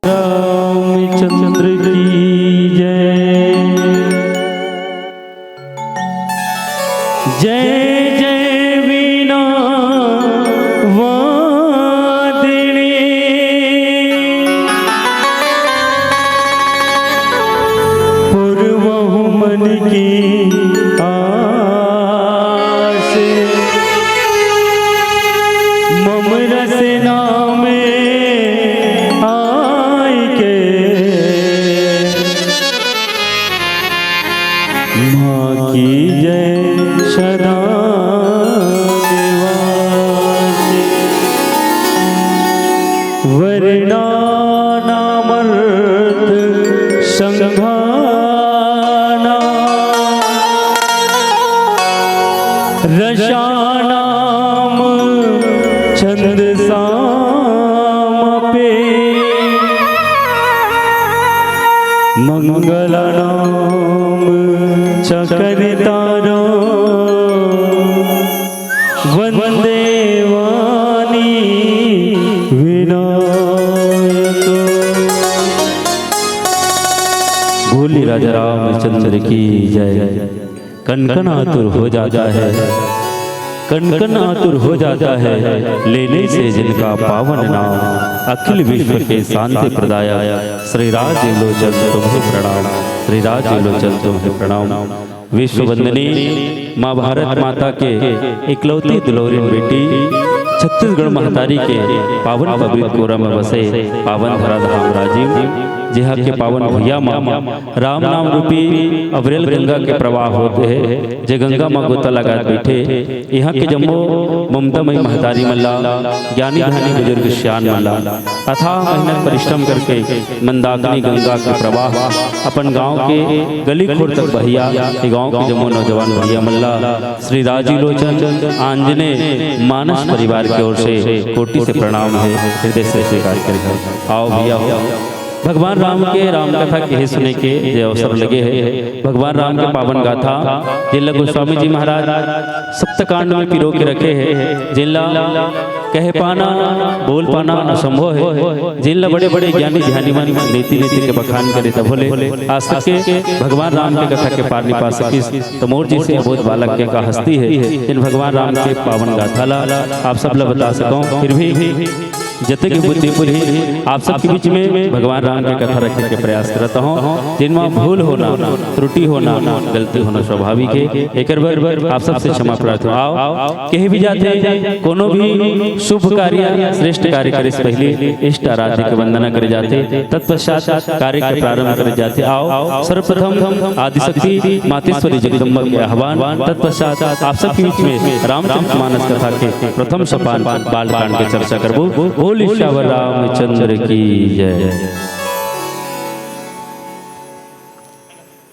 रामचंद्र की जय। जय जय वीणा वादिनी, पूर्वहु मन की आस, मम रसना में आई के माँ की जय सदा निवासी। वर्णानामर्थ संघाना, रसानाम छंदसामपि, मंगलानाम चकरितारो, वंदे वाणी विनायको। बोली राजा रामचंद्र की जय। कनकन आतुर हो जाता है, कनकन आतुर हो जाता है, लेने से जिनका पावन नाम। अखिल विश्व के शांति प्रदाया श्री राज लोचन तुम्हें प्रणाम, श्री राज लोचन तुम्हें प्रणाम। विश्व वंदनी माँ भारत माता के इकलौती दुलौरी बेटी, छत्तीसगढ़ महतारी के पावन पवित्र कोरा में बसे पावन धरा धाम राजीव, जहाँ के पावन भैया माँ राम नाम रूपी अवरेल गंगा के प्रवाह होते हैं। जे गंगा माँ गोता लगा बैठे, यहाँ के जम्मो ममता मई महतारी मल्ला, ज्ञानी ध्यानी बुजुर्ग श्यान मल्ला अथाह मेहनत परिश्रम करके मंदाकिनी गंगा के प्रवाह अपन गांव के गली खोर तक बहिया। गांव के जम्मो नौजवान भैया मल्ला श्री राजी लोचन आंजने मानस परिवार की ओर से कोटि से प्रणाम है, हृदय से स्वीकार करें। आओ भैया हो, भगवान राम के राम कथा कहे सुने के जो अवसर लगे हैं। भगवान राम के पावन गाथा जिला गोस्वामी जी महाराज सप्तकांड में पिरो के रखे हैं। जिला कह पाना बोल पाना असंभव है, जिला बड़े बड़े ज्ञानी ध्यानी मन नीति नीति के बखान करे तब बोले आज तक के भगवान राम के कथा के पार नहीं पा सकिस। तो मोर जी से अबोध बालक के का हस्ती है, इन भगवान राम के पावन गाथा ला आप सब ला बता सकूं। फिर भी जते की बुद्धि पूरी आप सबके बीच में भगवान राम की कथा रखने के प्रयास करता हूँ। जिनमें भूल होना, त्रुटि होना, गलती होना स्वाभाविक है। एक बार आप सबसे क्षमा प्रार्थना। आओ कहीं भी जाते कोनो भी शुभ कार्य श्रेष्ठ कार्य करे से पहले इष्ट आराध्य की वंदना करे जाते, तत्पश्चात कार्य के प्रारंभ करे जाते। आओ सर्वप्रथम आदिशक्ति मातेश्वरी जगदम्बा के आह्वान, तत्पश्चात आप सबके बीच में रामचरितमानस कथा के प्रथम सोपान बालकांड की चर्चा करबो। बोल श्यावर रामचंद्र की जय।